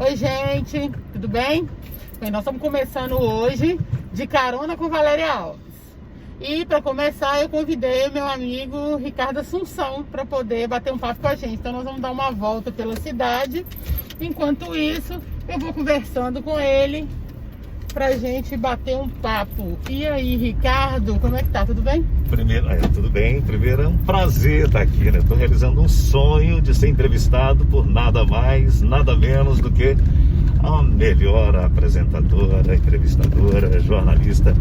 Oi, gente, tudo bem? Bem, nós estamos começando hoje de carona com Valéria Alves. E para começar, eu convidei meu amigo Ricardo Assunção para poder bater um papo com a gente. Então nós vamos dar uma volta pela cidade. Enquanto isso, eu vou conversando com ele pra gente bater um papo. E aí, Ricardo, como é que tá? Tudo bem? Tudo bem. Primeiro, é um prazer estar aqui, né? Estou realizando um sonho de ser entrevistado por nada mais, nada menos do que a melhor apresentadora, entrevistadora, jornalista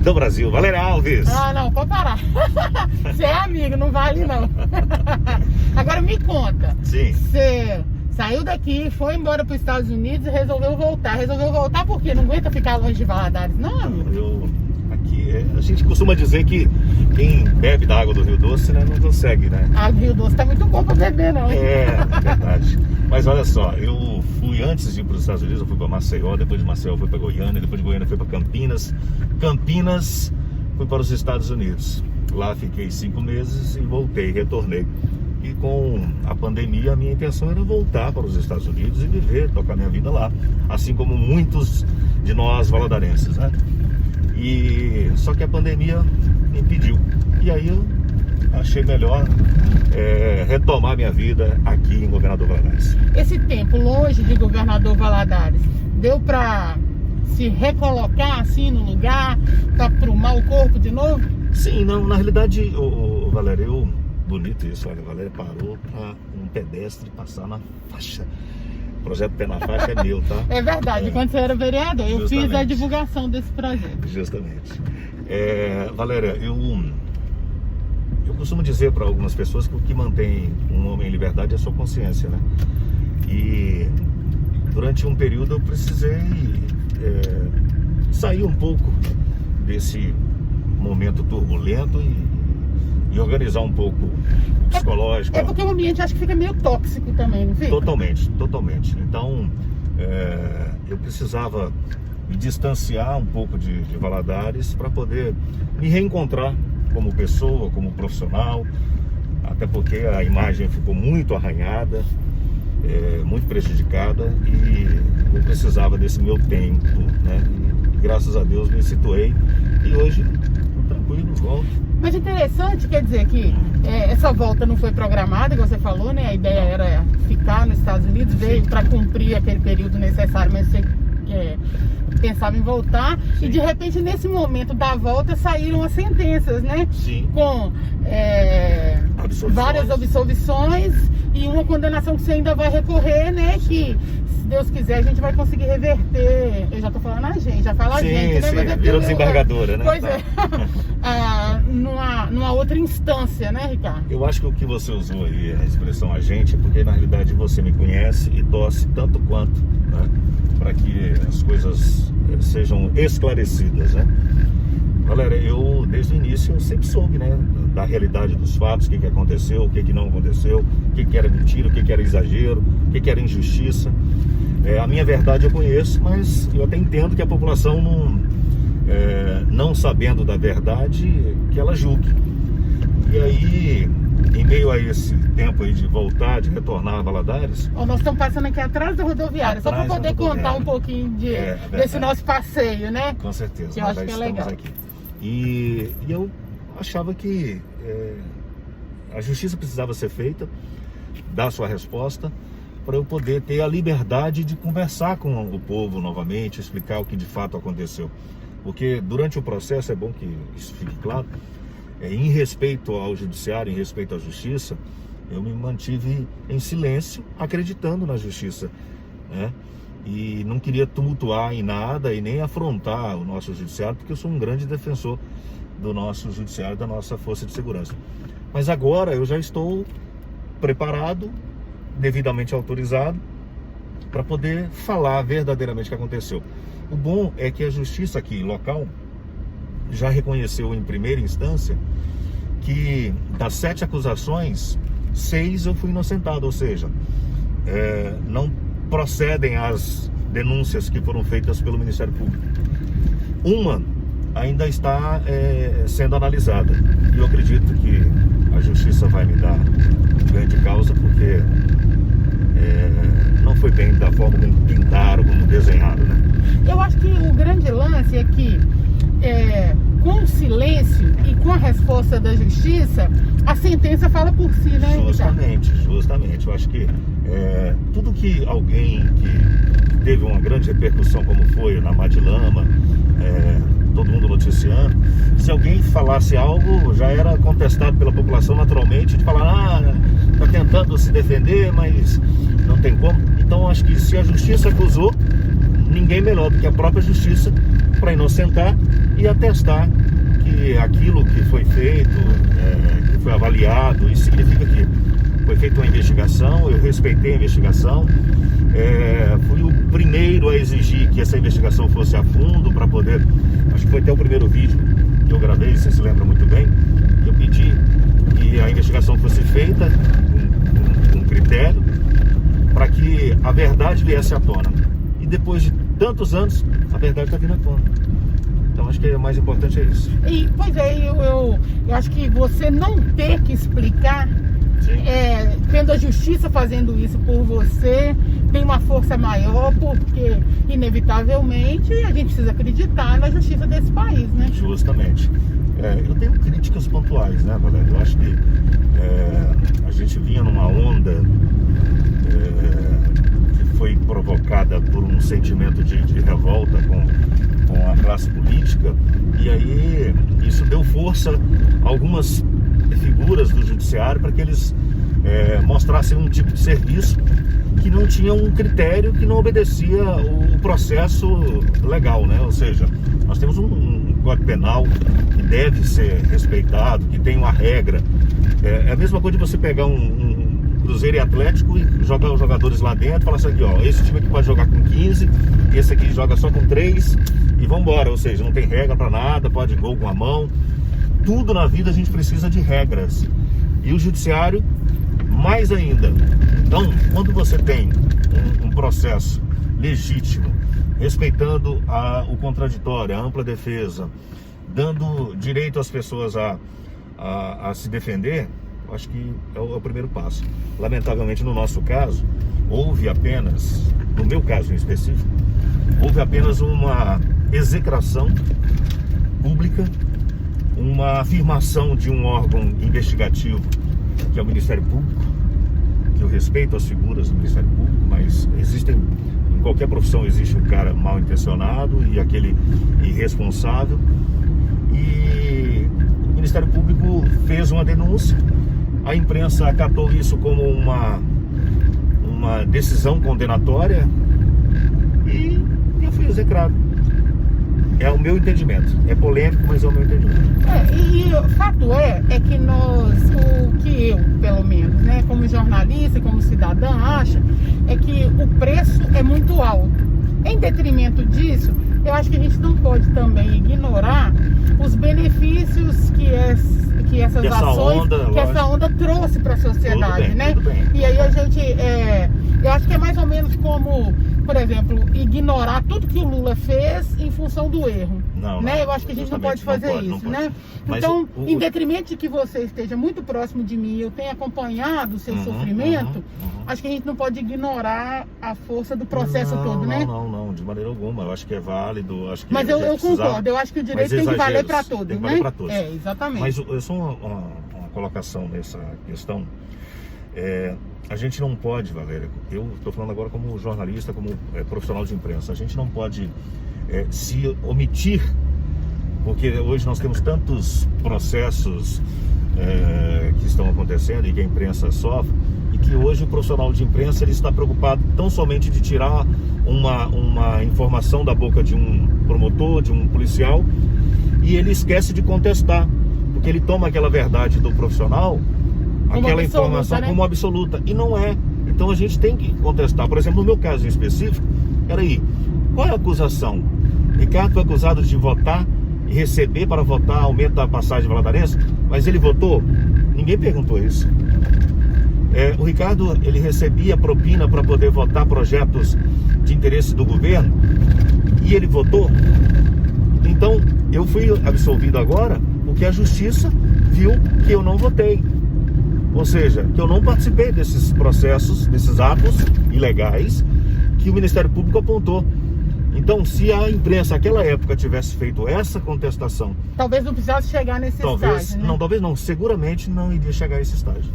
do Brasil, Valéria Alves. Ah, não, pode parar. Você é amigo, não vale não. Agora me conta. Sim. Você saiu daqui, foi embora para os Estados Unidos e resolveu voltar. Resolveu voltar por quê? Não aguenta ficar longe de Valadares, não, amigo? A gente costuma dizer que quem bebe da água do Rio Doce, né, não consegue, né? A água do Rio Doce tá muito bom para beber, não. É verdade. Mas olha só, eu fui, antes de ir para os Estados Unidos, eu fui para Maceió, depois de Maceió eu fui para Goiânia, depois de Goiânia eu fui para Campinas. Campinas, fui para os Estados Unidos. Lá fiquei 5 meses e voltei, retornei. E com a pandemia, a minha intenção era voltar para os Estados Unidos e viver, tocar minha vida lá. Assim como muitos de nós valadarenses, né? Só que a pandemia me impediu. E aí eu achei melhor retomar minha vida aqui em Governador Valadares. Esse tempo longe de Governador Valadares, deu para se recolocar assim no lugar, para aprumar o corpo de novo? Sim, não, na realidade, Valéria, bonito isso, olha, a Valéria parou para um pedestre passar na faixa. O projeto Pé na Faixa é meu, tá? É verdade, quando você era vereador, eu Justamente. fiz a divulgação desse projeto. Justamente. Valéria, eu costumo dizer para algumas pessoas que o que mantém um homem em liberdade é a sua consciência, né? E durante um período eu precisei sair um pouco desse momento turbulento e organizar um pouco o psicológico. É porque o ambiente acho que fica meio tóxico também, não fica? Totalmente. Então, eu precisava me distanciar um pouco de Valadares para poder me reencontrar como pessoa, como profissional, até porque a imagem ficou muito arranhada, muito prejudicada e eu precisava desse meu tempo, né? E, graças a Deus me situei e hoje estou tranquilo, volto. Mas interessante, quer dizer que essa volta não foi programada, como você falou, né? A ideia era ficar nos Estados Unidos, veio para cumprir aquele período necessário, mas você pensava em voltar. Sim. E de repente, nesse momento da volta, saíram as sentenças, né? Sim. Com várias absolvições e uma condenação que você ainda vai recorrer, né? Que, se Deus quiser, a gente vai conseguir reverter. Eu já tô falando a gente, já fala a gente, né? Sim, mas virou desembargadora, né? Pois é. Numa outra instância, né, Ricardo? Eu acho que o que você usou aí, a expressão agente, é porque na realidade você me conhece e torce tanto quanto, né, para que as coisas sejam esclarecidas, né? Galera, eu desde o início eu sempre soube, né, da realidade dos fatos, o que aconteceu, o que não aconteceu, o que era mentira, o que era exagero, o que era injustiça. A minha verdade eu conheço, mas eu até entendo que a população não sabendo da verdade, que ela julgue. E aí, em meio a esse tempo aí de voltar, de retornar a Valadares... Nós estamos passando aqui atrás da rodoviária, só para poder contar um pouquinho desse nosso passeio, né? Com certeza. Que eu acho que é legal. Aqui. E eu achava que a justiça precisava ser feita, dar sua resposta, para eu poder ter a liberdade de conversar com o povo novamente, explicar o que de fato aconteceu. Porque durante o processo, é bom que isso fique claro, em respeito ao judiciário, em respeito à justiça, eu me mantive em silêncio, acreditando na justiça, né? E não queria tumultuar em nada e nem afrontar o nosso judiciário, porque eu sou um grande defensor do nosso judiciário, da nossa força de segurança. Mas agora eu já estou preparado, devidamente autorizado, para poder falar verdadeiramente o que aconteceu. O bom é que a justiça aqui local já reconheceu em primeira instância que das 7 acusações, 6 eu fui inocentado, ou seja, não procedem as denúncias que foram feitas pelo Ministério Público. Uma ainda está sendo analisada e eu acredito que a justiça vai me dar ganho de causa, porque não foi bem da forma grande lance é que com o silêncio e com a resposta da justiça, a sentença fala por si, né, Ricardo? Justamente. Eu acho que tudo que alguém que teve uma grande repercussão, como foi na Madilama, todo mundo noticiando, se alguém falasse algo, já era contestado pela população naturalmente, de falar, tá tentando se defender, mas não tem como. Então, acho que se a justiça acusou, ninguém melhor do que a própria justiça para inocentar e atestar que aquilo que foi feito, que foi avaliado, isso significa que foi feita uma investigação, eu respeitei a investigação, fui o primeiro a exigir que essa investigação fosse a fundo para poder, acho que foi até o primeiro vídeo que eu gravei, você se lembra muito bem, que eu pedi que a investigação fosse feita com critério para que a verdade viesse à tona. E depois de tantos anos, a verdade está vindo à tona. Então acho que o mais importante é isso. Pois é, eu acho que você não ter que explicar, tendo a justiça fazendo isso por você, tem uma força maior, porque inevitavelmente a gente precisa acreditar na justiça desse país, né? Justamente. Eu tenho críticas pontuais, né, Valério? Eu acho que a gente vinha numa onda que foi provocada por um sentimento de revolta com a classe política, e aí isso deu força a algumas figuras do judiciário para que eles mostrassem um tipo de serviço que não tinha um critério, que não obedecia o processo legal, né? Ou seja, nós temos um Código Penal que deve ser respeitado, que tem uma regra. É a mesma coisa de você pegar um Cruzeiro e Atlético e jogar os jogadores lá dentro e falar assim, aqui, ó, esse time aqui pode jogar com 15, esse aqui joga só com 3 e vambora. Ou seja, não tem regra para nada, pode gol com a mão. Tudo na vida a gente precisa de regras. E o judiciário, mais ainda. Então, quando você tem um processo legítimo, respeitando o contraditório, a ampla defesa, dando direito às pessoas a se defender, acho que é o primeiro passo. Lamentavelmente, no nosso caso, houve apenas, no meu caso em específico, houve apenas uma execração pública, uma afirmação de um órgão investigativo, que é o Ministério Público, que eu respeito as figuras do Ministério Público, mas em qualquer profissão existe um cara mal intencionado e aquele irresponsável, e o Ministério Público fez uma denúncia, a imprensa acatou isso como uma decisão condenatória e eu fui execrado. É o meu entendimento. É polêmico, mas é o meu entendimento. E o fato é que o que eu, pelo menos, né, como jornalista, como cidadã, acho, é que o preço é muito alto. Em detrimento disso, eu acho que a gente não pode também ignorar os benefícios que essa onda trouxe para a sociedade, bem, né? E aí a gente, eu acho que é mais ou menos como, por exemplo, ignorar tudo que o Lula fez em função do erro. Eu acho que a gente não pode fazer isso, né? Então, em detrimento de que você esteja muito próximo de mim, eu tenho acompanhado o seu sofrimento, acho que a gente não pode ignorar a força do processo todo, né? Não, de maneira alguma. Eu acho que é válido. Acho que mas eu concordo, eu acho que o direito tem que valer para todos, tem que né? valer para todos. Exatamente. Mas eu só uma colocação nessa questão. A gente não pode, Valéria, eu estou falando agora como jornalista, como profissional de imprensa, a gente não pode se omitir, porque hoje nós temos tantos processos que estão acontecendo e que a imprensa sofre, e que hoje o profissional de imprensa ele está preocupado tão somente de tirar uma informação da boca de um promotor, de um policial, e ele esquece de contestar, porque ele toma aquela verdade do profissional, aquela informação, né, como absoluta, e não é. Então a gente tem que contestar. Por exemplo, no meu caso em específico, peraí, qual é a acusação? Ricardo foi acusado de votar e receber para votar aumento da passagem valadarense, mas ele votou? Ninguém perguntou isso. O Ricardo, ele recebia propina para poder votar projetos de interesse do governo e ele votou? Então, eu fui absolvido agora porque a justiça viu que eu não votei. Ou seja, que eu não participei desses processos, desses atos ilegais que o Ministério Público apontou. Então, se a imprensa naquela época tivesse feito essa contestação, talvez não precisasse chegar nesse estágio, né? Não, talvez não, seguramente não iria chegar a esse estágio.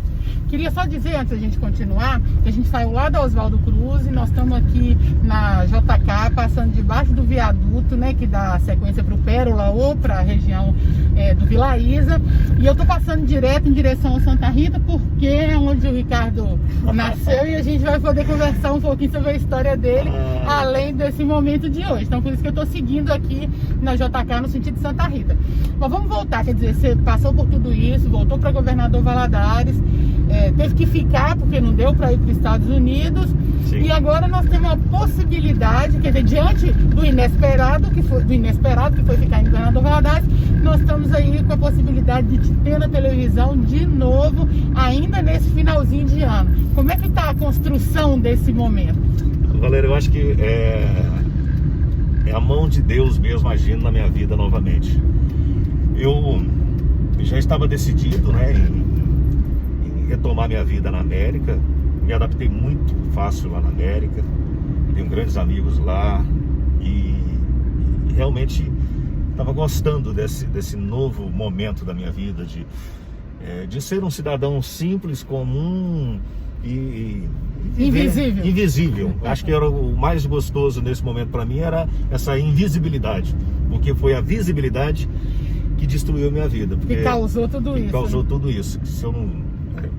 Queria só dizer, antes da gente continuar, que a gente saiu lá da Oswaldo Cruz e nós estamos aqui na JK, passando debaixo do viaduto, né, que dá sequência para o Pérola ou para a região do Vila Isa. E eu tô passando direto em direção a Santa Rita, porque é onde o Ricardo nasceu e a gente vai poder conversar um pouquinho sobre a história dele, além desse momento de hoje. Então, por isso que eu tô seguindo aqui na JK no sentido de Santa Rita. Mas vamos voltar, quer dizer, você passou por tudo isso, voltou para Governador Valadares, teve que ficar porque não deu para ir para os Estados Unidos. Sim. E agora nós temos uma possibilidade, quer dizer, diante do inesperado que foi ficar em Governador Valadares, nós estamos aí com a possibilidade de te ter na televisão de novo, ainda nesse finalzinho de ano. Como é que está a construção desse momento? Valéria, eu acho que é a mão de Deus mesmo agindo na minha vida novamente. Eu já estava decidido, né, em retomar minha vida na América. Me adaptei muito fácil lá na América, tenho grandes amigos lá e realmente estava gostando desse novo momento da minha vida, de ser um cidadão simples, comum e invisível. Acho que era o mais gostoso nesse momento para mim, era essa invisibilidade, porque foi a visibilidade que destruiu minha vida. Que causou tudo isso. Causou tudo isso. Se eu não,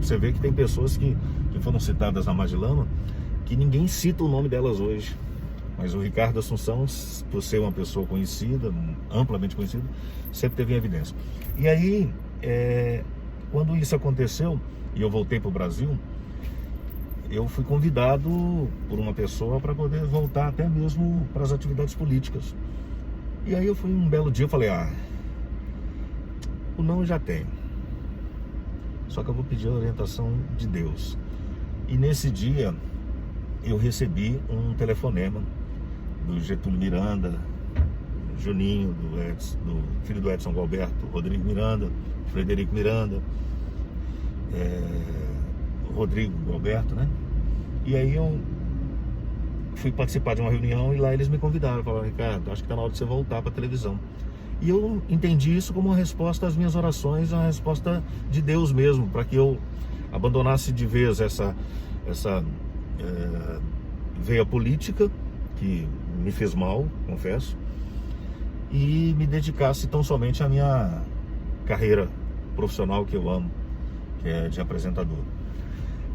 você vê que tem pessoas que foram citadas na Magilama, que ninguém cita o nome delas hoje. Mas o Ricardo Assunção, por ser uma pessoa conhecida, amplamente conhecida, sempre teve em evidência. E aí, quando isso aconteceu, e eu voltei para o Brasil, eu fui convidado por uma pessoa para poder voltar até mesmo para as atividades políticas. E aí eu fui um belo dia, eu falei, o não eu já tenho. Só que eu vou pedir a orientação de Deus. E nesse dia eu recebi um telefonema do Getúlio Miranda, Juninho, do filho do Edson Galberto, Rodrigo Miranda, Frederico Miranda, Rodrigo Galberto, né? E aí eu fui participar de uma reunião e lá eles me convidaram, falaram, Ricardo, acho que está na hora de você voltar para a televisão. E eu entendi isso como uma resposta às minhas orações, uma resposta de Deus mesmo, para que eu abandonasse de vez essa veia política, que me fez mal, confesso, e me dedicasse tão somente à minha carreira profissional que eu amo, que é de apresentador.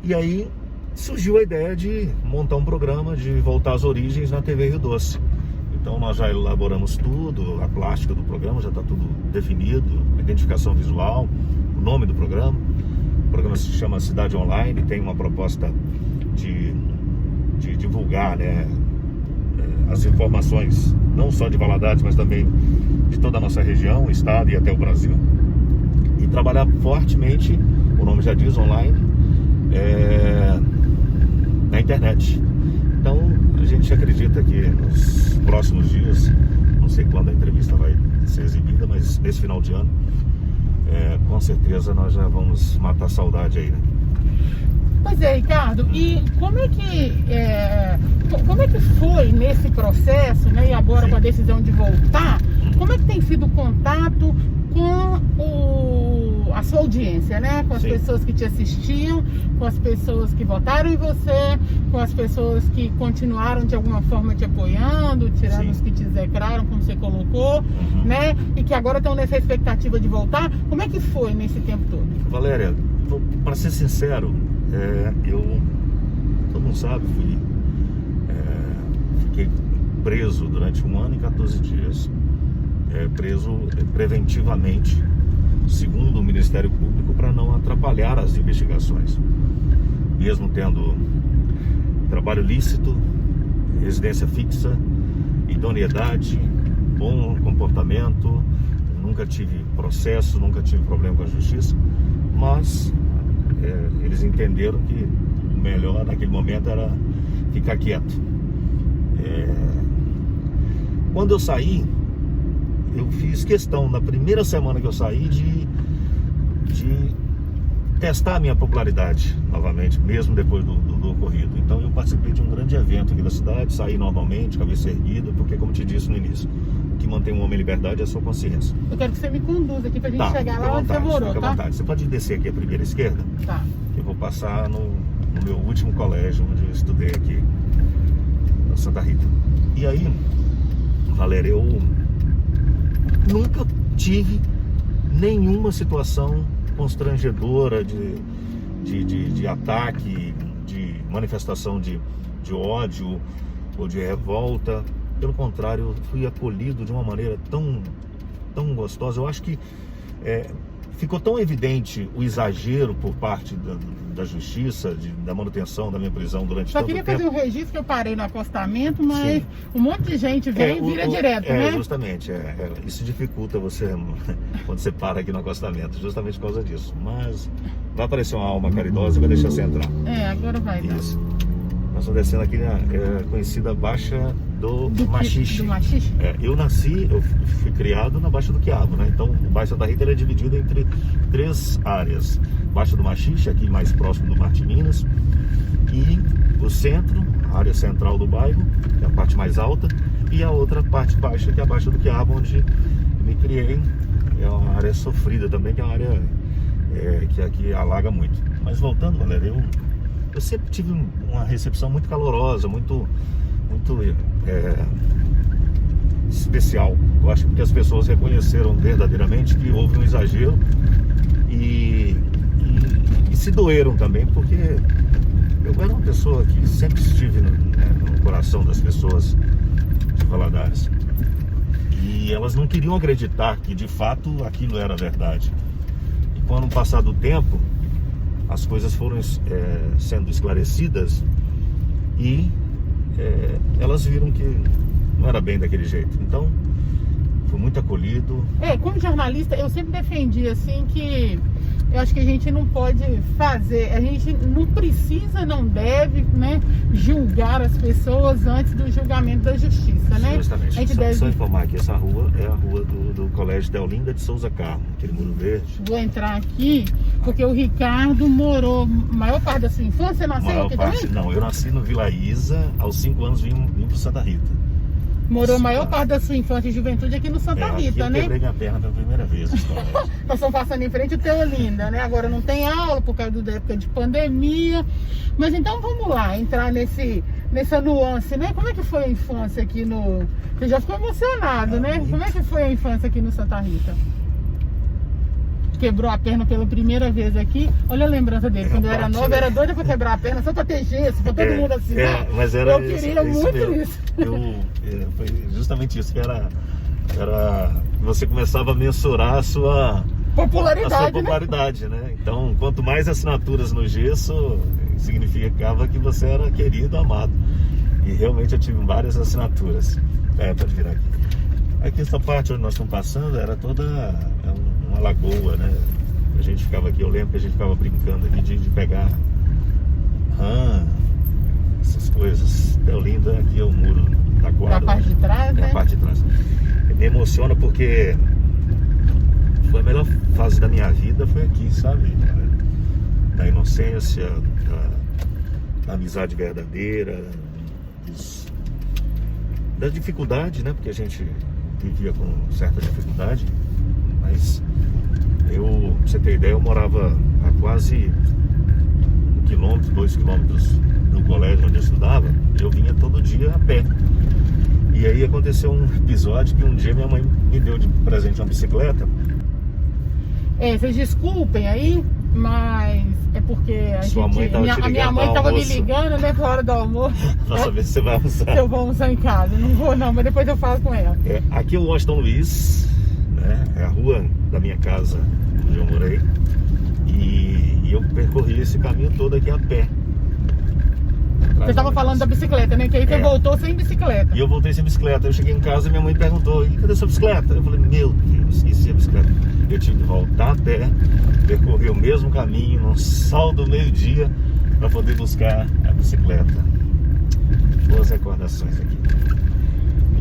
E aí surgiu a ideia de montar um programa, de voltar às origens na TV Rio Doce. Então nós já elaboramos tudo, a plástica do programa já está tudo definido, a identificação visual, o nome do programa. O programa se chama Cidade Online, tem uma proposta de divulgar, né, as informações, não só de Valadares, mas também de toda a nossa região, o estado e até o Brasil. E trabalhar fortemente, o nome já diz, online, na internet. Então, a gente acredita que nos próximos dias, não sei quando a entrevista vai ser exibida, mas nesse final de ano, com certeza nós já vamos matar a saudade aí, né? Pois é, Ricardo, e como é que foi nesse processo, né, e agora com a decisão de voltar, como é que tem sido o contato com a sua audiência, né? Com as pessoas que te assistiam, com as pessoas que votaram em você, com as pessoas que continuaram de alguma forma te apoiando, tirando os que te execraram, como você colocou, né? E que agora estão nessa expectativa de voltar. Como é que foi nesse tempo todo? Valéria, para ser sincero, todo mundo sabe, fiquei preso durante 1 ano e 14 dias, preso preventivamente, segundo o Ministério Público, para não atrapalhar as investigações, mesmo tendo trabalho lícito, residência fixa, idoneidade, bom comportamento, nunca tive processo, nunca tive problema com a justiça, mas eles entenderam que o melhor naquele momento era ficar quieto. Quando eu saí, eu fiz questão, na primeira semana que eu saí, de testar a minha popularidade novamente, mesmo depois do ocorrido. Então eu participei de um grande evento aqui da cidade, saí normalmente, cabeça erguida, porque como te disse no início, o que mantém um homem em liberdade é a sua consciência. Eu quero que você me conduza aqui pra gente chegar lá onde você morou, fica à vontade. Você pode descer aqui a primeira esquerda, tá? Eu vou passar no meu último colégio, onde eu estudei aqui, na Santa Rita. E aí, Valéria, eu nunca tive nenhuma situação constrangedora de ataque, de manifestação de ódio ou de revolta. Pelo contrário, eu fui acolhido de uma maneira tão gostosa. Eu acho que ficou tão evidente o exagero por parte da justiça, da manutenção da minha prisão durante Só todo o tempo. queria fazer um registro que eu parei no acostamento, mas sim, um monte de gente vem e vira direto, né? Justamente, isso dificulta você quando você para aqui no acostamento, justamente por causa disso. Mas vai aparecer uma alma caridosa e vai deixar você entrar. Agora vai dar. Isso. Nós estamos descendo aqui na conhecida Baixa do Machixe. Do Machixe? Eu fui criado na Baixa do Quiabo, né? Então o bairro Santa Rita é dividido entre 3 áreas. Baixa do Machixe, aqui mais próximo do Mar de Minas, e o centro, a área central do bairro, que é a parte mais alta, e a outra parte baixa, que é a Baixa do Quiabo, onde me criei. É uma área sofrida também, que é uma área que aqui alaga muito. Mas voltando, galera, eu sempre tive uma recepção muito calorosa, muito especial. Eu acho que as pessoas reconheceram verdadeiramente que houve um exagero e se doeram também, porque eu era uma pessoa que sempre estive no coração das pessoas de Valadares. E elas não queriam acreditar que de fato aquilo era verdade. E com o passar do tempo, as coisas foram sendo esclarecidas e elas viram que não era bem daquele jeito. Então, fui muito acolhido. Como jornalista, eu sempre defendi assim que eu acho que a gente não pode fazer, a gente não precisa, não deve, né, julgar as pessoas antes do julgamento da justiça, né? Justamente. A gente deve... Só informar que essa rua é a rua do Colégio Deolinda de Souza Carmo, aquele muro verde. Vou entrar aqui, porque o Ricardo morou a maior parte da sua infância, nasceu aqui também? Não, eu nasci no Vila Isa, aos 5 anos vim pro Santa Rita. Morou a maior parte da sua infância e juventude aqui no Santa Rita, né? Eu quebrei minha perna pela primeira vez. Nós estamos passando em frente ao Teolinda, né? Agora não tem aula por causa da época de pandemia. Mas então vamos lá, entrar nessa nuance, né? Como é que foi a infância aqui no... Você já ficou emocionado, né? Como é que foi a infância aqui no Santa Rita? Quebrou a perna pela primeira vez aqui. Olha a lembrança dele. Quando eu era nova, eu era doida pra quebrar a perna, só pra ter gesso, pra todo mundo assim. Mas era eu queria muito isso. Foi justamente isso que era você começava a mensurar a sua popularidade, né? Então, quanto mais assinaturas no gesso, significava que você era querido, amado. E realmente eu tive várias assinaturas. Pode virar aqui. Aqui essa parte onde nós estamos passando era toda uma lagoa, né? A gente ficava aqui, eu lembro que a gente ficava brincando aqui de pegar rã, essas coisas. Teolinda, aqui é o muro da quadra. Da parte de trás, né? Da parte de trás. Me emociona porque foi a melhor fase da minha vida, foi aqui, sabe? Da inocência, da amizade verdadeira, da dificuldade, né? Porque a gente vivia com certa dificuldade, mas pra você ter ideia, eu morava a quase 1 quilômetro, 2 quilômetros do colégio onde eu estudava. Eu vinha todo dia a pé. E aí aconteceu um episódio que um dia minha mãe me deu de presente uma bicicleta. Vocês desculpem aí, mas é porque a minha mãe estava me ligando, né, pra hora do almoço. Pra saber se você vai almoçar. Se eu vou almoçar em casa. Não vou não, mas depois eu falo com ela. Aqui é o Washington Luiz, né? É a rua da minha casa onde eu morei. E eu percorri esse caminho todo aqui a pé. Você estava falando da bicicleta, né? Que aí você voltou sem bicicleta. E eu voltei sem bicicleta. Eu cheguei em casa e minha mãe perguntou: e cadê sua bicicleta? Eu falei: meu Deus, esqueci a bicicleta. Eu tive que voltar a pé, percorrer o mesmo caminho, no sol do meio-dia, para poder buscar a bicicleta. Boas recordações aqui.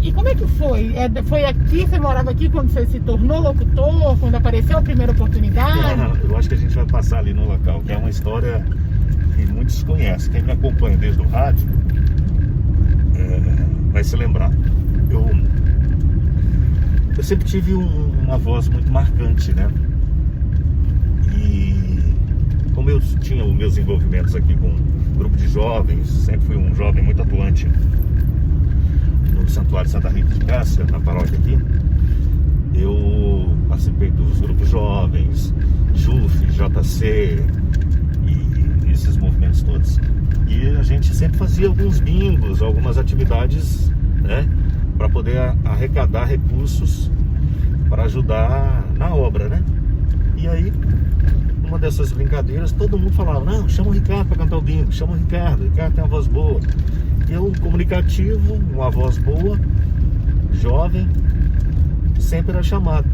E como é que foi? Foi aqui, você morava aqui quando você se tornou locutor, quando apareceu a primeira oportunidade? Eu acho que a gente vai passar ali no local, que é uma história que muitos conhecem. Quem me acompanha desde o rádio vai se lembrar. Eu sempre tive uma voz muito marcante, né? E como eu tinha os meus envolvimentos aqui com um grupo de jovens, sempre fui um jovem muito atuante no Santuário Santa Rita de Cássia, na paróquia aqui, eu participei dos grupos jovens, JUF, JC e esses movimentos todos. E a gente sempre fazia alguns bingos, algumas atividades, né, para poder arrecadar recursos para ajudar na obra, né? E aí, uma dessas brincadeiras, todo mundo falava: não, chama o Ricardo para cantar o bingo, chama o Ricardo tem uma voz boa. E eu, comunicativo, uma voz boa, jovem, sempre era chamado.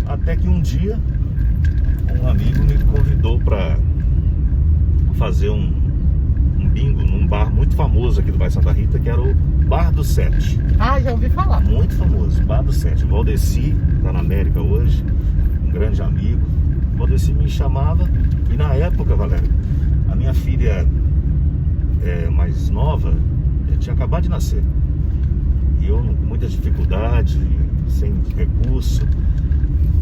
Até que um dia, um amigo me convidou para fazer um bingo num bar muito famoso aqui do bairro Santa Rita, que era o Bar do Sete. Ah, já ouvi falar. Muito famoso, Bar do Sete. Valdeci, está na América hoje, um grande amigo. Valdeci me chamava, e na época, Valério, a minha filha mais nova tinha acabado de nascer. E eu, com muita dificuldade, sem recurso,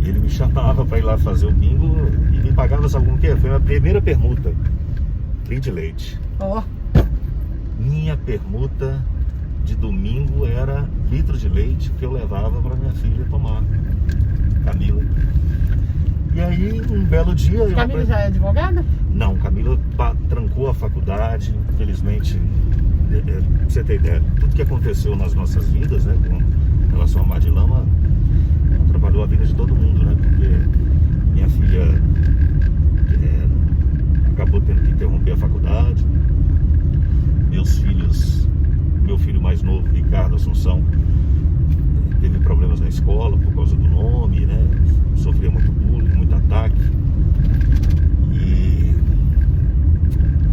ele me chamava para ir lá fazer o bingo e me pagava, sabe como que é? Foi a primeira permuta, litro de leite. Ó. Minha permuta de domingo era litro de leite que eu levava para minha filha tomar, Camila. E aí, um belo dia... Camila já é advogada? Não, Camila trancou a faculdade, infelizmente. Pra você ter ideia, tudo que aconteceu nas nossas vidas, né, com relação a Mar de Lama, atrapalhou a vida de todo mundo, né? Porque minha filha acabou tendo que interromper a faculdade. Meu filho mais novo, Ricardo Assunção, teve problemas na escola por causa do nome, né? Sofria muito bullying, muito ataque. E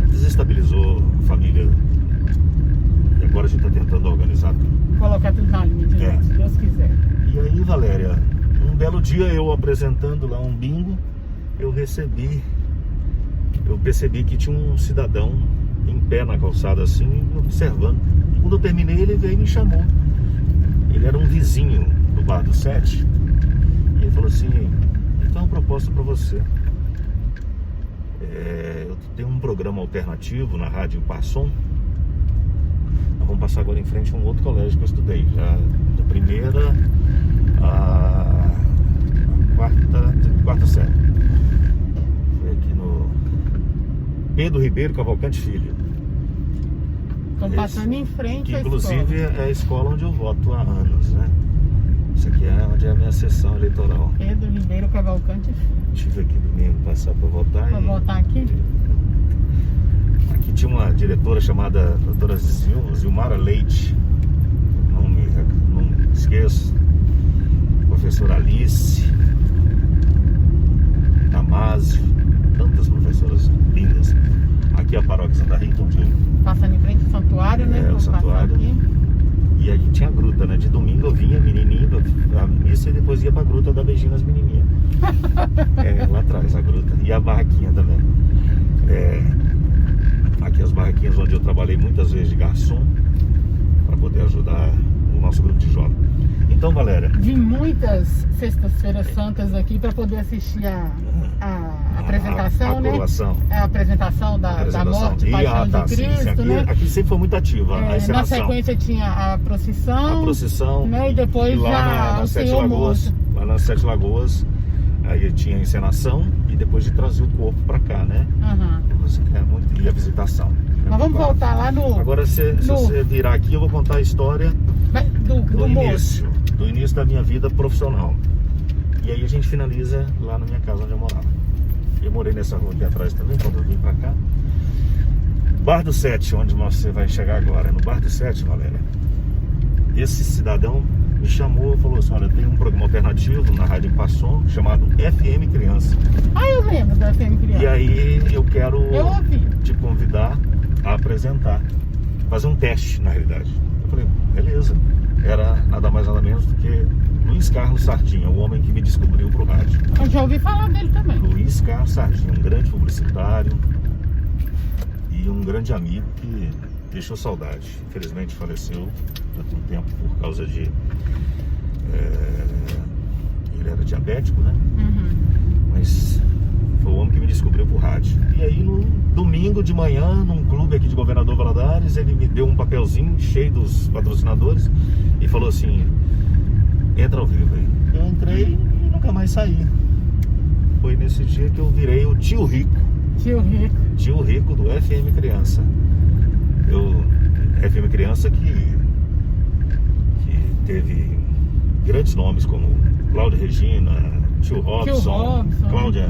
desestabilizou a família. E agora a gente está tentando organizar tudo. Colocar tudo na linha direto, se Deus quiser. E aí, Valéria, um belo dia eu apresentando lá um bingo, eu percebi que tinha um cidadão em pé na calçada assim, observando. Quando eu terminei, ele veio e me chamou. Ele era um vizinho do Bar do Sete. E ele falou assim: eu tenho uma proposta para você. Eu tenho um programa alternativo na Rádio Passon. Nós vamos passar agora em frente a um outro colégio que eu estudei, já da primeira a quarta série. Foi aqui no Pedro Ribeiro Cavalcante Filho. Estão passando em frente que à inclusive escola. é a escola onde eu voto há anos, né? Isso aqui é onde é a minha sessão eleitoral. Pedro Ribeiro Cavalcante Filho. Estive aqui domingo passar para votar. Para votar aqui? Aqui tinha uma diretora chamada doutora Zilmara Leite, não esqueço, professora Alice, Damásio, tantas professoras lindas. Aqui é a paróquia Santa Rita, onde eu... Passando em frente ao santuário, né? O santuário. E aqui tinha a gruta, né? De domingo eu vinha menininho da missa e depois ia pra gruta dar beijinho nas menininhas. Lá atrás a gruta. E a barraquinha também. Aqui as barraquinhas onde eu trabalhei muitas vezes de garçom para poder ajudar o nosso grupo de jovens. Então, Valéria, de muitas sextas-feiras santas aqui para poder assistir a apresentação, né? A apresentação da morte e paixão de Cristo, sim. né? Aqui sempre foi muito ativa a encenação. Na sequência tinha a procissão, né? E depois lá o Senhor morto. Lá nas Sete Lagoas, aí tinha a encenação e depois de trazer o corpo para cá, né? E a visitação. Mas vamos voltar lá no... Agora, se você virar aqui, eu vou contar a história do início da minha vida profissional. E aí a gente finaliza lá na minha casa onde eu morava. Eu morei nessa rua aqui atrás também, quando eu vim pra cá. Bar do Sete, onde você vai chegar agora. No Bar do Sete, Valéria, esse cidadão me chamou e falou assim: olha, tem um programa alternativo na Rádio Passon chamado FM Criança. Eu lembro da FM Criança. E aí eu quero te convidar a apresentar, fazer um teste, na realidade. Eu falei, beleza, era nada mais nada menos do que Luiz Carlos Sardinha, o homem que me descobriu pro rádio. Eu já ouvi falar dele também. Luiz Carlos Sardinha, um grande publicitário e um grande amigo que deixou saudade. Infelizmente faleceu há algum tempo por causa de... ele era diabético, né? Mas foi o homem que me descobriu pro rádio. E aí no domingo de manhã, num clube aqui de Governador Valadares, ele me deu um papelzinho cheio dos patrocinadores e falou assim: entra ao vivo aí. Eu entrei e nunca mais saí. Foi nesse dia que eu virei o tio Rico. Tio Rico do FM Criança. FM Criança que teve grandes nomes como Cláudia Regina, tio Robson, Cláudia,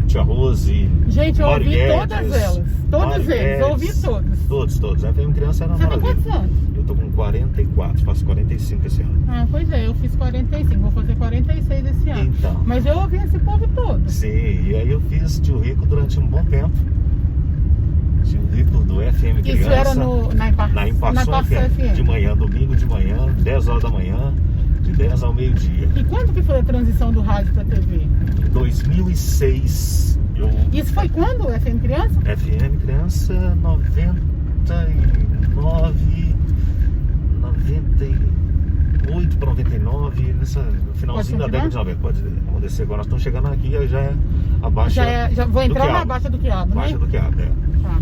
tia Rose. Gente, eu ouvi Guedes, todas elas. Todos eles, eu ouvi todos. Todos. A FM Criança era uma Você tem maravilha. quantos anos? Eu tô com 44, faço 45 esse ano. Ah, pois é, eu fiz 45, vou fazer 46 esse ano. Então. Mas eu ouvi esse povo todo. Sim, e aí eu fiz tio Rico durante um bom tempo. Tio Rico do FM Criança. Isso era na Impaçu FM. De manhã, domingo de manhã, 10 horas da manhã, de 10 ao meio-dia. E quando que foi a transição do rádio pra TV? Em 2006. Isso foi quando, FM Criança? FM Criança, 98 para 99, nessa finalzinho da década de 90. Pode acontecer agora. Nós estamos chegando aqui, aí já é a Baixa. Já vou entrar na Baixa do Quiabo, né? Baixa do Quiabo, é. Tá.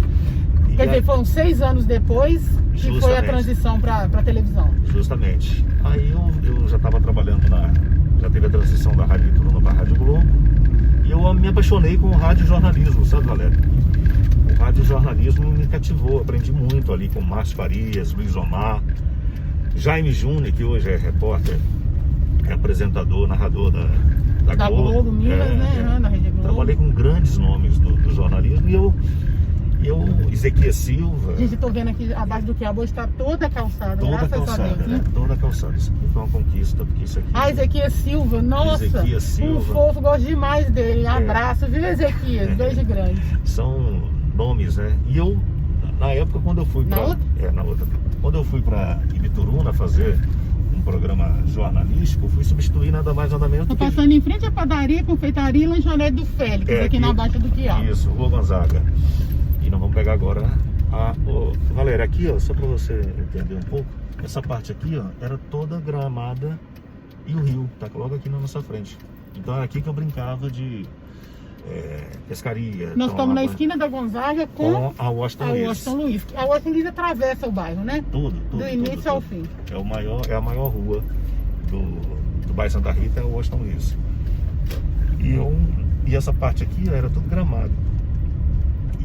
Quer dizer, foram 6 anos depois que foi a transição para televisão. Justamente. Aí eu já estava trabalhando já teve a transição da Rádio Ituruna para a Rádio Globo. E eu me apaixonei com o radiojornalismo, sabe, galera? O radiojornalismo me cativou, aprendi muito ali com Márcio Farias, Luiz Omar, Jaime Júnior, que hoje é repórter, é apresentador, narrador da Globo. Minas, né? Na Rede Globo. Trabalhei com grandes nomes do jornalismo e eu, Ezequias Silva. Gente, estou vendo aqui abaixo do Quiabo, está toda calçada. Toda calçada, né? Toda calçada. Isso aqui foi uma conquista, porque isso aqui... Ezequias Silva, nossa, Ezequias Silva. Um fofo, gosto demais dele. Abraço, viu, Ezequias? Beijo grande. São nomes, né? E eu, na época, quando eu fui para... na outra. Quando eu fui para Ibituruna fazer um programa jornalístico, fui substituir nada mais nada menos do que... passando em frente à padaria, confeitaria e lanchonete do Félix, aqui na Baixa do Quiabo. Isso, Rua Gonzaga. E nós vamos pegar agora Valéria, aqui, ó, só para você entender um pouco, essa parte aqui, ó, era toda gramada e o rio tá logo aqui na nossa frente. Então é aqui que eu brincava de pescaria. Nós estamos na esquina da Gonzaga com a Washington Luiz. A Washington Luiz atravessa o bairro, né? Tudo. Do início ao fim. É a maior rua do bairro Santa Rita, é o Washington Luiz. E essa parte aqui era tudo gramado.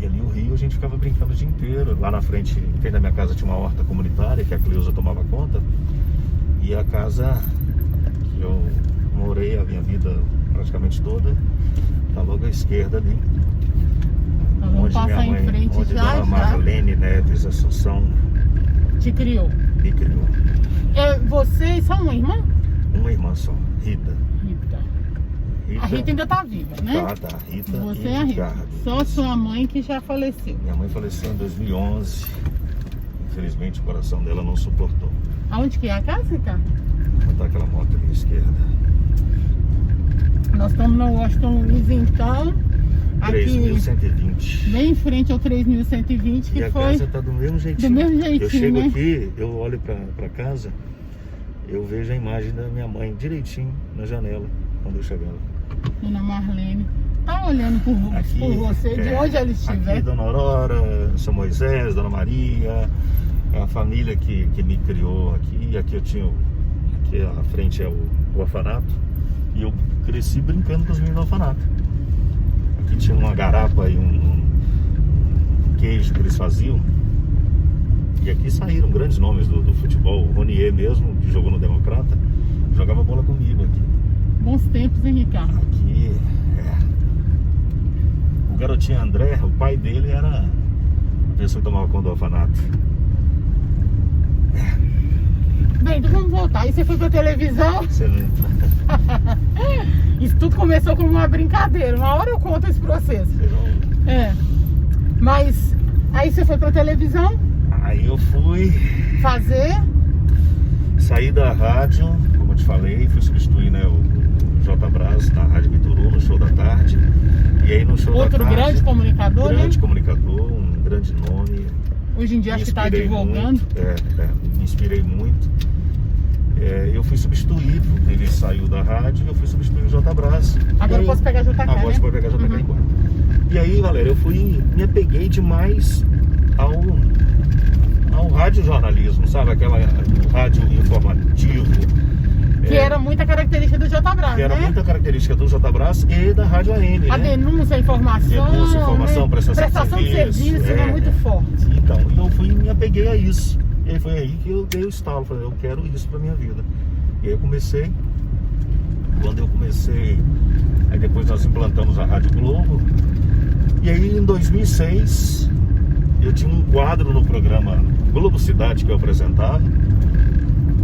E ali o rio a gente ficava brincando o dia inteiro. Lá na frente, em frente da minha casa, tinha uma horta comunitária que a Cleusa tomava conta. E a casa que eu morei a minha vida praticamente toda tá logo à esquerda ali. Nós vamos passar em frente onde já. Dona Marlene Neves Assunção te criou. Me criou. Vocês são uma irmã? Uma irmã só, Rita. A Rita ainda tá viva, né? Tá. Rita Você e é a Rita. Ricardo. Só sua mãe que já faleceu. Minha mãe faleceu em 2011. Infelizmente o coração dela não suportou. Aonde que é a casa, Ricardo? Vou botar aquela moto ali à esquerda. Nós estamos no Washington Luiz, então. 3.120. Bem em frente ao 3.120, que e a foi... casa tá do mesmo jeitinho. Do mesmo jeitinho, eu chego né? aqui, eu olho pra casa, eu vejo a imagem da minha mãe direitinho na janela, quando eu chegava. Dona Marlene tá olhando por você, de onde ela estiver. Aqui, Dona Aurora, São Moisés, Dona Maria, a família que me criou aqui. Aqui eu tinha, aqui à frente é o orfanato. E eu cresci brincando com os meninos do orfanato. Aqui tinha uma garapa e um queijo que eles faziam. E aqui saíram grandes nomes do futebol. O Ronier mesmo, que jogou no Democrata, jogava bola comigo aqui. Bons tempos, hein, Ricardo? Aqui, o garotinho André, o pai dele era a pessoa que tomava conta do orfanato. Bem, então vamos voltar. Aí você foi pra televisão? Isso tudo começou como uma brincadeira. Uma hora eu conto esse processo. Mas aí você foi pra televisão? Aí eu fui saí da rádio, como eu te falei, fui substituir, né, o J. Braz na Rádio Bituru, no Show da Tarde. E aí no Show da Tarde... Outro grande comunicador, grande né? comunicador, um grande nome. Hoje em dia acho que está divulgando. Muito, me inspirei muito. Eu fui substituir, porque ele saiu da rádio, eu fui substituir o J. Braz. Agora eu posso pegar JK, agora né? você pode pegar JK embora. E aí, Valéria, me apeguei demais ao radiojornalismo, sabe? O rádio informativo. Que era muita característica do J. Braz, que era né? muita característica do J. Braz e da Rádio AM, A né? denúncia, a informação, né? prestação de serviço é muito forte. Então, eu me apeguei a isso. E aí foi aí que eu dei o estalo, falei, eu quero isso pra minha vida. E aí eu comecei, quando eu comecei, aí depois nós implantamos a Rádio Globo. E aí em 2006, eu tinha um quadro no programa Globo Cidade que eu apresentava,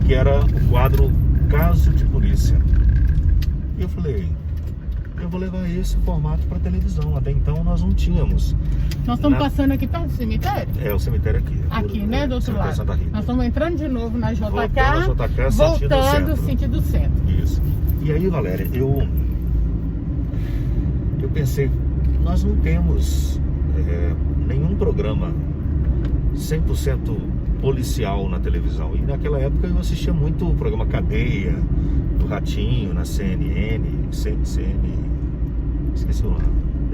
que era o quadro Caso de Polícia. E eu falei, eu vou levar esse formato para televisão. Até então nós não tínhamos. Nós estamos passando aqui perto do cemitério? O cemitério aqui. Aqui, né? Do outro lado. Santa Rita. Nós estamos entrando de novo na JK, voltando sentido centro. Isso. E aí, Valéria, eu pensei, nós não temos nenhum programa 100% policial na televisão. E naquela época eu assistia muito o programa Cadeia, do Ratinho, na CNN, esqueci o nome.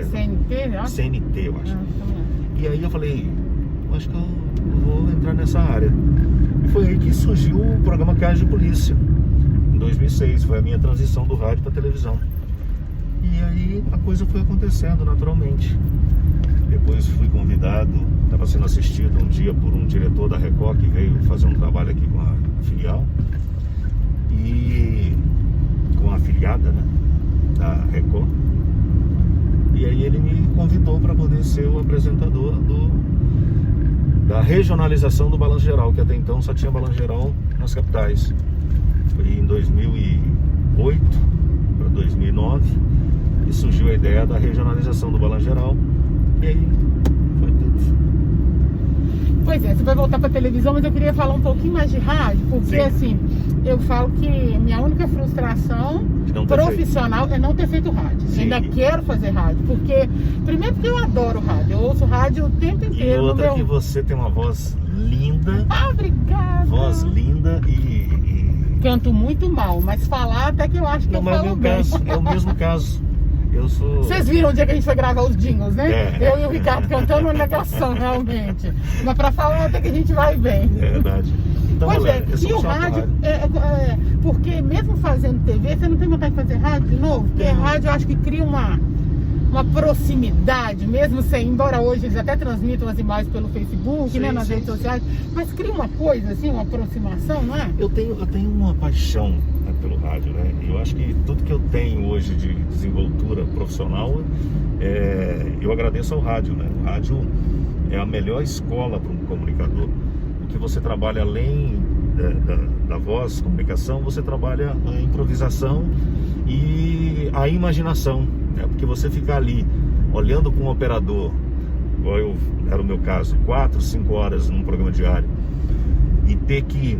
CNT, né? CNT, eu acho. E aí eu falei, acho que eu vou entrar nessa área. E foi aí que surgiu o programa Caso de Polícia, em 2006. Foi a minha transição do rádio para televisão. E aí a coisa foi acontecendo naturalmente. Depois fui convidado, estava sendo assistido um dia por um diretor da Record que veio fazer um trabalho aqui com a filial e com a afiliada, né, da Record. E aí ele me convidou para poder ser o apresentador da regionalização do Balanço Geral, que até então só tinha Balanço Geral nas capitais. Foi em 2008 para 2009 e surgiu a ideia da regionalização do Balanço Geral. E aí foi tudo. Pois é, você vai voltar para televisão, mas eu queria falar um pouquinho mais de rádio, porque assim, eu falo que minha única frustração profissional é não ter feito rádio. Eu ainda quero fazer rádio, porque primeiro porque eu adoro rádio, eu ouço rádio o tempo inteiro. E outra que você tem uma voz linda. Ah, obrigada. Voz linda e... Canto muito mal, mas falar até que eu acho que eu falo bem. É o mesmo caso. Vocês viram o dia que a gente foi gravar os jingles, né? Eu e o Ricardo cantando uma negação, realmente. Mas pra falar até que a gente vai bem. É verdade. Então, pois e o rádio, porque mesmo fazendo TV, você não tem vontade de fazer rádio de novo? Porque rádio eu acho que cria uma proximidade, mesmo sem, embora hoje eles até transmitam as imagens pelo Facebook, né, nas redes sociais, mas cria uma coisa assim, uma aproximação, não é? Eu tenho uma paixão, né, pelo rádio, né? Eu acho que tudo que eu tenho hoje de desenvoltura profissional, eu agradeço ao rádio, né? O rádio é a melhor escola para um comunicador, porque você trabalha além da voz, comunicação, você trabalha a improvisação e a imaginação. Porque você ficar ali olhando para um operador, igual era o meu caso, 4, 5 horas num programa diário, e ter que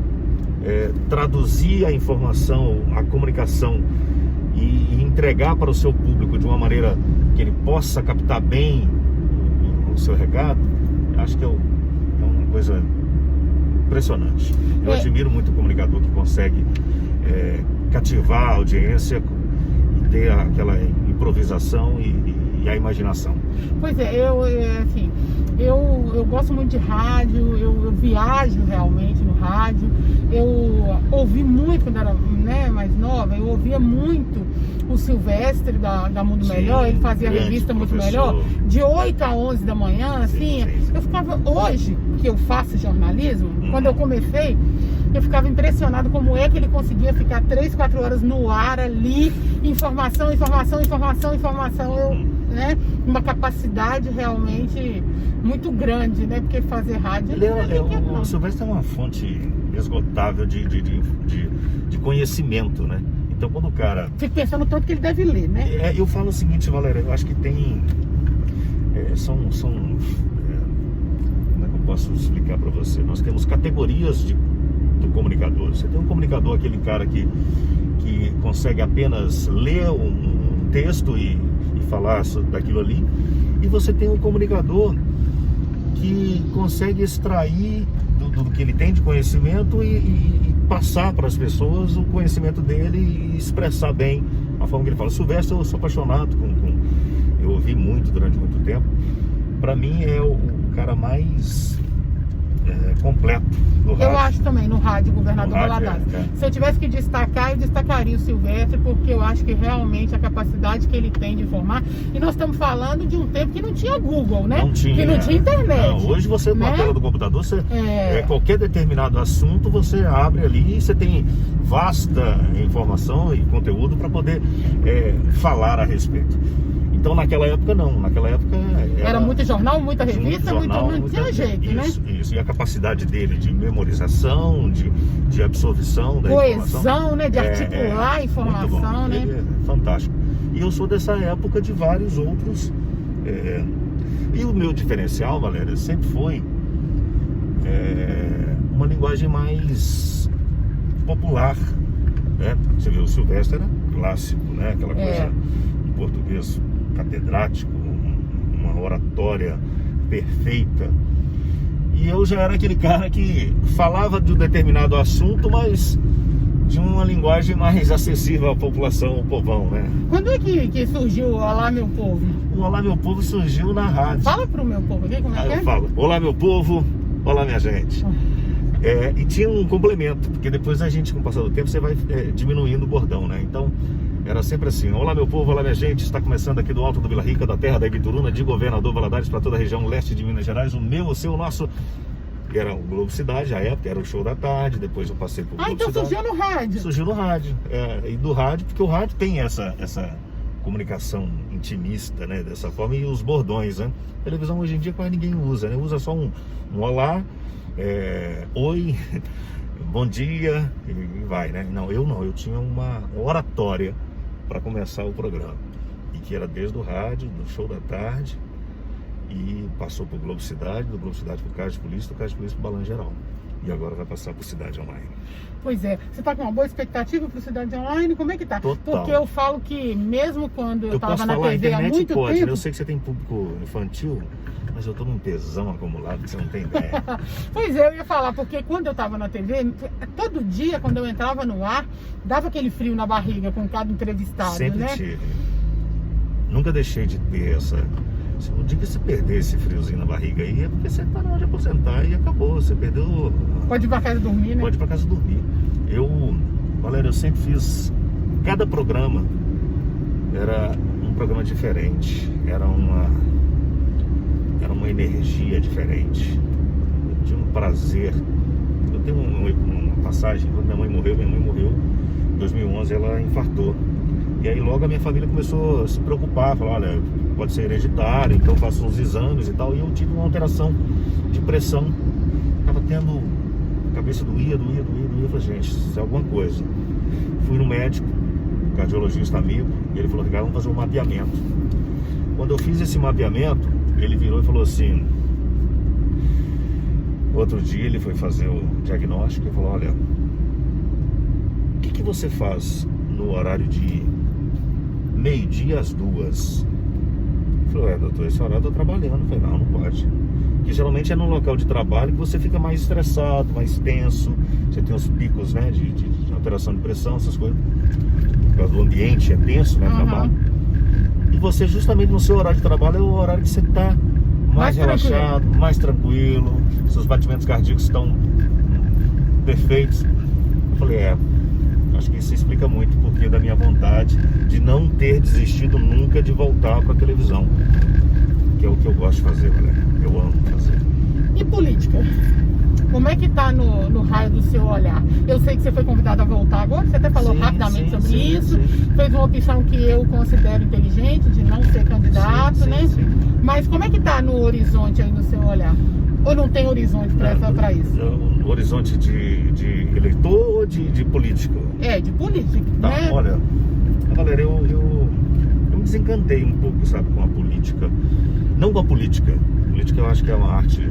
traduzir a informação, a comunicação e entregar para o seu público de uma maneira que ele possa captar bem o seu recado, acho que é uma coisa impressionante. Eu admiro muito o comunicador que consegue cativar a audiência e ter aquela improvisação e a imaginação. Pois é, eu gosto muito de rádio, eu viajo realmente no rádio. Eu ouvi muito quando era, né, mais nova, eu ouvia muito o Silvestre da Mundo Melhor, ele fazia a revista Mundo Melhor, de 8 a 11 da manhã, assim. Eu ficava, hoje que eu faço jornalismo, quando eu comecei, eu ficava impressionado como é que ele conseguia ficar 3, 4 horas no ar ali, informação, né? Uma capacidade realmente muito grande, né? Porque fazer rádio... O Silvestre é uma fonte esgotável de conhecimento, né? Então quando o cara... Fico pensando tanto que ele deve ler, né? Eu falo o seguinte, Valéria, eu acho que tem... como é que eu posso explicar para você? Nós temos categorias muito comunicadores. Você tem um comunicador, aquele cara que consegue apenas ler um texto e falar daquilo ali. E você tem um comunicador que consegue extrair do que ele tem de conhecimento e passar para as pessoas o conhecimento dele e expressar bem a forma que ele fala. Silvestre, eu sou apaixonado eu ouvi muito durante muito tempo. Para mim é o cara mais completo do rádio. Eu acho também, no rádio, Governador Valadares. Se eu tivesse que destacar, eu destacaria o Silvestre, porque eu acho que realmente a capacidade que ele tem de informar, e nós estamos falando de um tempo que não tinha Google, né? Não tinha. Que não tinha internet. Não, hoje você, com a tela do computador, qualquer determinado assunto, você abre ali e você tem vasta informação e conteúdo para poder falar a respeito. Então naquela época não, naquela época era muito jornal, muita revista, não tinha jeito, isso, né? Isso, e a capacidade dele de memorização, de absorção da coesão, né? De articular a informação, né? Ele é fantástico. E eu sou dessa época de vários outros. E o meu diferencial, Valéria, sempre foi uma linguagem mais popular, né? Você vê, o Silvestre era clássico, né? Aquela coisa em português catedrático, uma oratória perfeita. E eu já era aquele cara que falava de um determinado assunto, mas de uma linguagem mais acessível à população, ao povão, né? Quando é que surgiu o Olá Meu Povo? O Olá Meu Povo surgiu na rádio. Fala pro meu povo aqui, como é que é? Eu falo, olá meu povo, olá minha gente. E tinha um complemento, porque depois a gente, com o passar do tempo, você vai diminuindo o bordão, né? Então, era sempre assim: olá meu povo, olá minha gente, está começando aqui do alto do Vila Rica, da terra da Ibituruna, de Governador Valadares para toda a região leste de Minas Gerais, o meu, o seu, o nosso. Era o Globo Cidade, à época era o Show da Tarde, depois eu passei pro Globo então Cidade. Surgiu no rádio. Surgiu no rádio, e do rádio, porque o rádio tem essa comunicação intimista, né, dessa forma, e os bordões, né? A televisão hoje em dia quase ninguém usa, né? Usa só um olá, oi, bom dia, e vai, né? Não, eu tinha uma oratória para começar o programa, e que era desde o rádio, do Show da Tarde, e passou pro Globo Cidade, do Globo Cidade pro Cais de Polícia, do Cais de Polícia pro Balanço Geral, e agora vai passar pro Cidade Online. Pois é, você tá com uma boa expectativa pro Cidade Online? Como é que tá? Total. Porque eu falo que mesmo quando eu tava na falar, TV há muito pode, tempo... né? Eu sei que você tem público infantil, mas eu tô num tesão acumulado que você não tem ideia. Pois é, eu ia falar, porque quando eu tava na TV, todo dia, quando eu entrava no ar, dava aquele frio na barriga com cada entrevistado, Sempre né? tive. Nunca deixei de ter essa... No dia que você perder esse friozinho na barriga aí, é porque você tá na hora de aposentar e acabou. Você perdeu... Pode ir pra casa dormir, né? Pode ir pra casa dormir. Valéria, eu sempre fiz... Cada programa era um programa diferente. Era uma energia diferente. Eu tinha um prazer. Eu tenho uma passagem, quando minha mãe morreu em 2011, ela infartou. E aí logo a minha família começou a se preocupar, falar, olha, pode ser hereditário, então faço uns exames e tal. E eu tive uma alteração de pressão. Tava tendo, a cabeça doía. Eu falei, gente, isso é alguma coisa. Fui no médico, cardiologista amigo, e ele falou, Ricardo, vamos fazer um mapeamento. Quando eu fiz esse mapeamento, ele virou e falou assim... Outro dia ele foi fazer o diagnóstico e falou, olha, o que você faz no horário de 12:00 às 2:00? Eu falei, doutor, esse horário eu tô trabalhando. Eu falei, não pode. Porque geralmente é no local de trabalho que você fica mais estressado, mais tenso. Você tem os picos, né, de alteração de pressão, essas coisas. Por causa do ambiente é tenso, né, trabalho. E você, justamente no seu horário de trabalho, é o horário que você tá mais relaxado, mais tranquilo. Seus batimentos cardíacos estão perfeitos. Eu falei, acho que isso explica muito o porquê da minha vontade de não ter desistido nunca de voltar com a televisão, que é o que eu gosto de fazer, galera. Eu amo fazer. E política? Como é que tá no raio do seu olhar? Eu sei que você foi convidado a voltar agora, você até falou rapidamente sobre isso. Fez uma opção que eu considero inteligente, de não ser candidato, né? Mas como é que tá no horizonte aí no seu olhar? Ou não tem horizonte para isso? Horizonte de eleitor ou de político? De política, tá, né? Olha, galera, eu me desencantei um pouco, sabe, com a política. Não com a política. A política eu acho que é uma arte...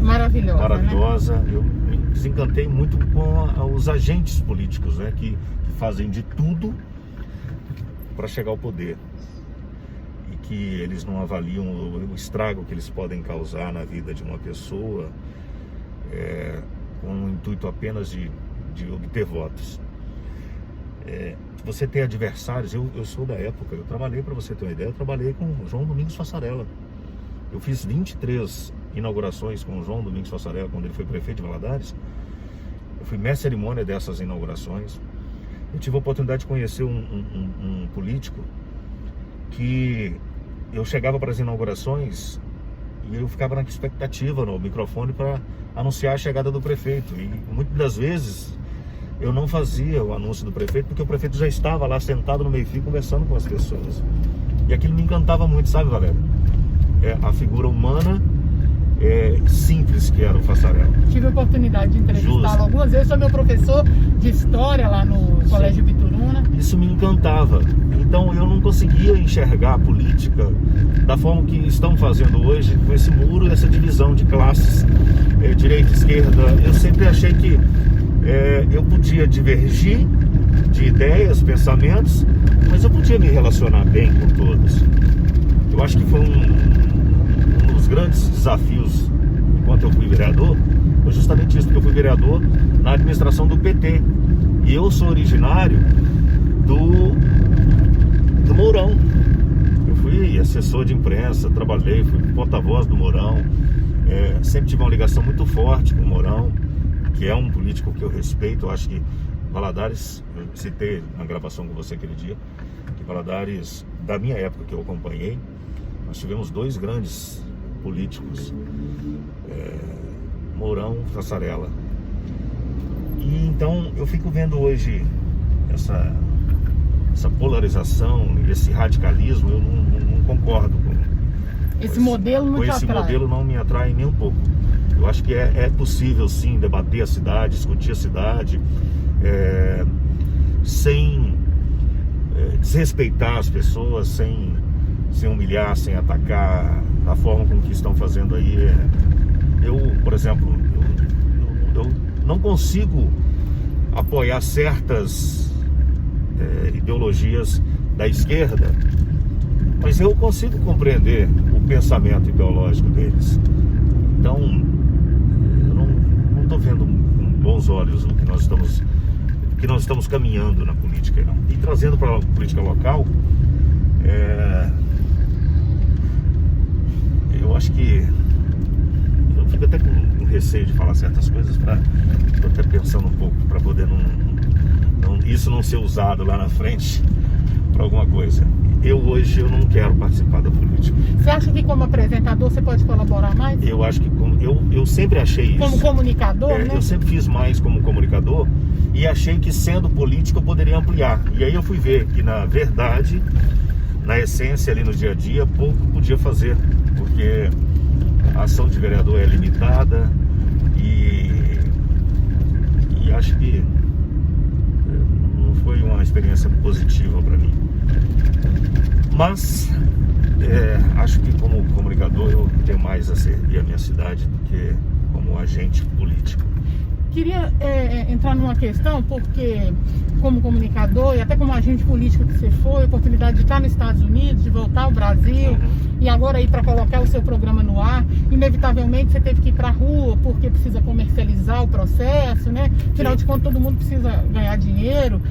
maravilhosa, maravilhosa, né? Eu me desencantei muito com os agentes políticos, né, que fazem de tudo para chegar ao poder e que eles não avaliam o estrago que eles podem causar na vida de uma pessoa com o intuito apenas de obter votos. Você tem adversários. Eu sou da época, eu trabalhei, para você ter uma ideia, eu trabalhei com o João Domingos Fassarella. Eu fiz 23 inaugurações com o João Domingos Fassarella quando ele foi prefeito de Valadares. Eu fui mestre de cerimônia dessas inaugurações. Eu tive a oportunidade de conhecer um político que eu chegava para as inaugurações e eu ficava na expectativa no microfone para anunciar a chegada do prefeito. E muitas das vezes eu não fazia o anúncio do prefeito porque o prefeito já estava lá sentado no meio-fio conversando com as pessoas. E aquilo me encantava muito, sabe, Valéria? A figura humana simples que era o Fassarella. Tive a oportunidade de entrevistá-lo algumas vezes. Sou meu professor de história lá no Colégio Bituruna. Isso me encantava. Então eu não conseguia enxergar a política da forma que estão fazendo hoje, com esse muro, essa divisão de classes, direita e esquerda. Eu sempre achei que eu podia divergir de ideias, pensamentos, mas eu podia me relacionar bem com todos. Eu acho que foi um dos grandes desafios enquanto eu fui vereador, foi justamente isso, porque eu fui vereador na administração do PT. E eu sou originário do Mourão. Eu fui assessor de imprensa, trabalhei, fui porta-voz do Mourão. Sempre tive uma ligação muito forte com o Mourão, que é um político que eu respeito. Eu acho que Valadares, eu citei na gravação com você aquele dia, que Valadares, da minha época que eu acompanhei, nós tivemos dois grandes políticos, Mourão e Fassarella. E então eu fico vendo hoje essa polarização, esse radicalismo. Eu não concordo com esse modelo. Não te atrai? Esse modelo não me atrai nem um pouco. Eu acho que é possível sim debater a cidade, discutir a cidade, sem desrespeitar as pessoas, sem humilhar, sem atacar da forma como que estão fazendo aí. Eu, por exemplo, eu não consigo apoiar certas ideologias da esquerda, mas eu consigo compreender o pensamento ideológico deles. Então, eu não estou vendo com bons olhos o que nós estamos caminhando na política, não. E trazendo para a política local, eu acho que eu fico até com receio de falar certas coisas, estou até pensando um pouco para poder isso não ser usado lá na frente para alguma coisa. Hoje eu não quero participar da política. Você acha que como apresentador você pode colaborar mais? Eu acho que eu sempre achei isso. Como comunicador, né? Eu sempre fiz mais como comunicador e achei que sendo político eu poderia ampliar. E aí eu fui ver que na verdade, na essência ali no dia a dia, pouco podia fazer, porque a ação de vereador é limitada e acho que não foi uma experiência positiva para mim. Mas acho que como comunicador eu tenho mais a servir a minha cidade do que como agente político. Queria entrar numa questão, porque como comunicador e até como agente político que você foi, a oportunidade de estar nos Estados Unidos, de voltar ao Brasil, e agora ir para colocar o seu programa no ar, inevitavelmente você teve que ir para a rua, porque precisa comercializar o processo, né? Afinal de contas, todo mundo precisa ganhar dinheiro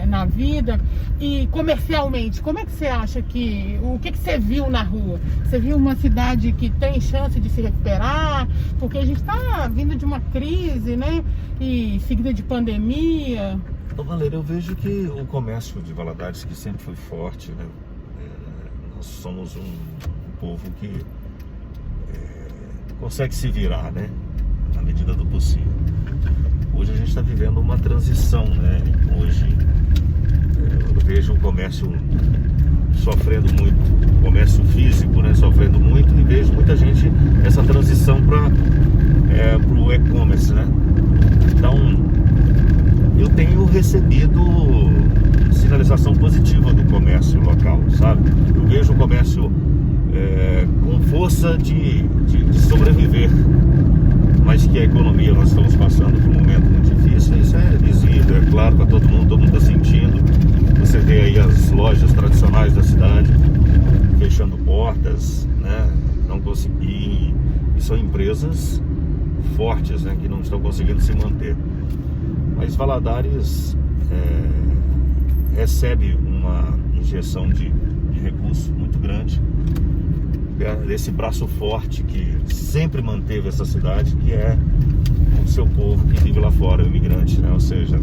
na vida. E comercialmente, como é que você acha o que você viu na rua? Você viu uma cidade que tem chance de se recuperar? Porque a gente está vindo de uma crise, né? E seguida de pandemia. Valéria, eu vejo que o comércio de Valadares, que sempre foi forte, né? Nós somos um povo que consegue se virar, né? Na medida do possível. Hoje a gente está vivendo uma transição, né? Hoje eu vejo o comércio sofrendo muito, o comércio físico, né? Sofrendo muito, e vejo muita gente essa transição para o e-commerce, né? Então, eu tenho recebido sinalização positiva do comércio local, sabe? Eu vejo o comércio com força de sobreviver, mas que a economia, nós estamos passando por um momento muito difícil, isso é visível, é claro para todo mundo está sentindo. Você vê aí as lojas tradicionais da cidade fechando portas, né? Não conseguir, e são empresas fortes, né? Que não estão conseguindo se manter. Mas Valadares recebe uma injeção de recurso muito grande desse braço forte que sempre manteve essa cidade, que é o seu povo que vive lá fora, o imigrante, né? Ou seja,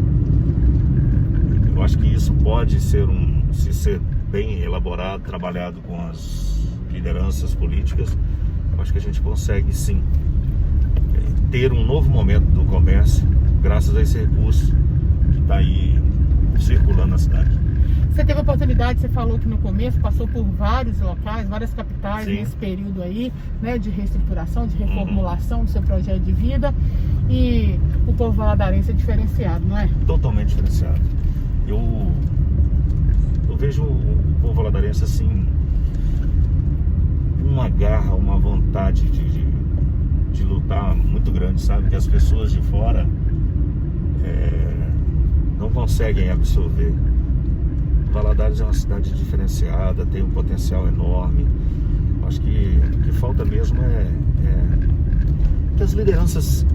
eu acho que isso pode ser se ser bem elaborado, trabalhado com as lideranças políticas, eu acho que a gente consegue sim ter um novo momento do comércio graças a esse recurso que está aí circulando na cidade. Você teve a oportunidade, você falou que no começo passou por vários locais, várias capitais, sim, nesse período aí, né, de reestruturação, de reformulação do seu projeto de vida, e o povo valadarense é diferenciado, não é? Totalmente diferenciado. Eu vejo o povo valadarense assim, uma garra, uma vontade de lutar muito grande, sabe? Que as pessoas de fora não conseguem absorver. Valadares é uma cidade diferenciada, tem um potencial enorme. Acho que o que falta mesmo é que as lideranças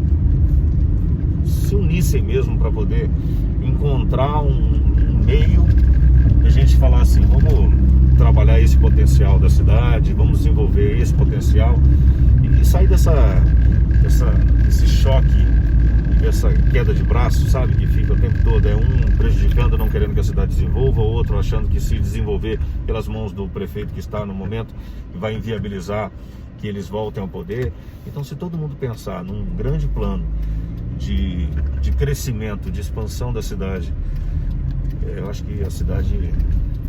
se unissem mesmo para poder encontrar um meio de a gente falar assim, vamos trabalhar esse potencial da cidade, vamos desenvolver esse potencial e sair desse choque, essa queda de braço, sabe, que fica o tempo todo, um prejudicando, não querendo que a cidade desenvolva, o outro achando que se desenvolver pelas mãos do prefeito que está no momento vai inviabilizar que eles voltem ao poder. Então, se todo mundo pensar num grande plano de crescimento, de expansão da cidade, eu acho que a cidade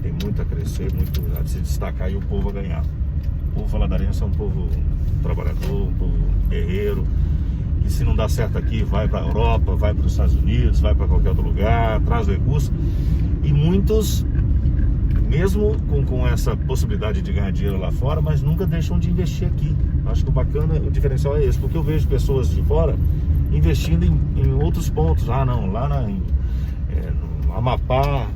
tem muito a crescer, muito a se destacar e o povo a ganhar. O povo valadarense é um povo trabalhador, um povo guerreiro, que se não dá certo aqui, vai para a Europa, vai para os Estados Unidos, vai para qualquer outro lugar, traz recursos. E muitos, mesmo com essa possibilidade de ganhar dinheiro lá fora, mas nunca deixam de investir aqui. Acho que o bacana, o diferencial é esse, porque eu vejo pessoas de fora investindo em outros pontos. Ah, não, lá no Amapá,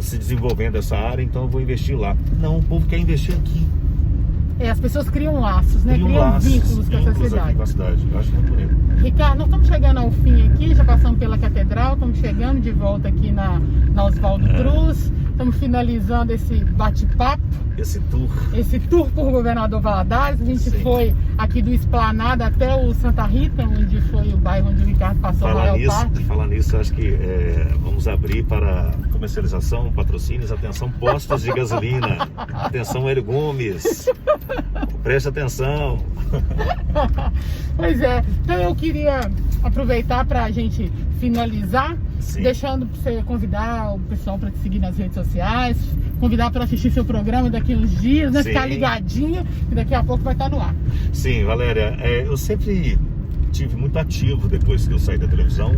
se desenvolvendo essa área, então eu vou investir lá. Não, o povo quer investir aqui. As pessoas criam laços, né? Criam vínculos com essa cidade. Aqui com a cidade. Eu acho muito bonito. Ricardo, nós estamos chegando ao fim aqui, já passamos pela Catedral, estamos chegando de volta aqui na Oswaldo Cruz, estamos finalizando esse bate-papo. Esse tour por Governador Valadares. A gente foi aqui do Esplanada até o Santa Rita, onde foi o bairro onde o Ricardo passou a maior parte. Falar nisso, acho que vamos abrir para comercialização, patrocínios, atenção, postos de gasolina. Atenção, Hélio Gomes. Preste atenção. Pois é, então eu queria aproveitar para a gente finalizar, deixando para você convidar o pessoal para te seguir nas redes sociais, convidar para assistir seu programa daqui uns dias, né? Ficar ligadinho, que daqui a pouco vai estar no ar. Sim, Valéria, eu sempre tive muito ativo depois que eu saí da televisão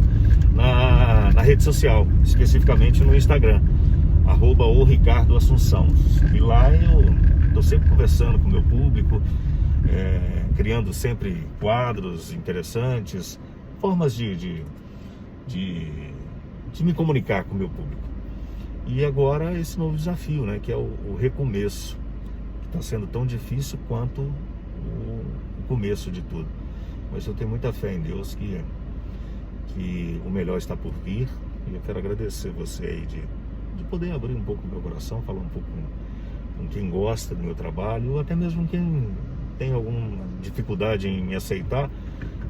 na rede social, especificamente no Instagram, @o Ricardo Assunção. E lá eu estou sempre conversando com o meu público, criando sempre quadros interessantes, formas de me comunicar com o meu público. E agora esse novo desafio, né, que é o recomeço, que está sendo tão difícil quanto o começo de tudo. Mas eu tenho muita fé em Deus que o melhor está por vir. E eu quero agradecer você aí de poder abrir um pouco o meu coração, falar um pouco com quem gosta do meu trabalho, ou até mesmo quem tem alguma dificuldade em me aceitar,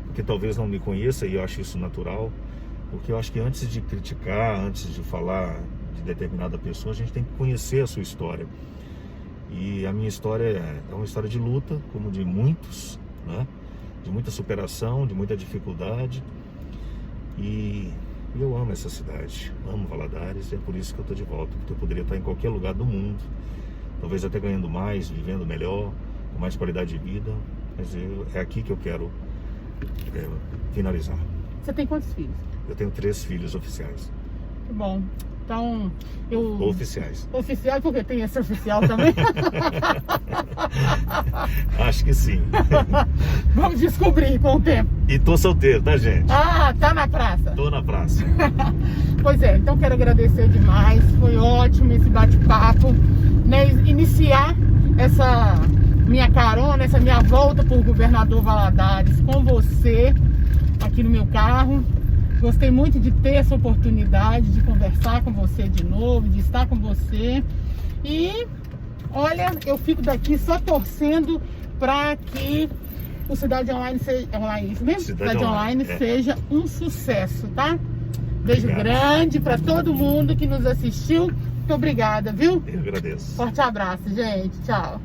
porque talvez não me conheça, e eu acho isso natural, porque eu acho que antes de criticar, antes de falar de determinada pessoa, a gente tem que conhecer a sua história. E a minha história é uma história de luta, como de muitos, né? De muita superação, de muita dificuldade. E eu amo essa cidade, amo Valadares, e é por isso que eu estou de volta, porque eu poderia estar em qualquer lugar do mundo, talvez até ganhando mais, vivendo melhor, com mais qualidade de vida, mas é aqui que eu quero finalizar. Você tem quantos filhos? Eu tenho 3 filhos oficiais. Que bom. Então, Oficiais. Oficiais, porque tem esse oficial também. Acho que sim. Vamos descobrir com o tempo. E tô solteiro, tá, gente? Ah, tá na praça. Tô na praça. Pois é, então quero agradecer demais. Foi ótimo esse bate-papo, né? Iniciar essa minha carona, essa minha volta por Governador Valadares com você aqui no meu carro. Gostei muito de ter essa oportunidade de conversar com você de novo, de estar com você. E olha, eu fico daqui só torcendo para que o Cidade Online seja, isso mesmo? Cidade Online seja um sucesso, tá? Beijo grande para todo mundo que nos assistiu. Muito obrigada, viu? Eu agradeço. Forte abraço, gente. Tchau.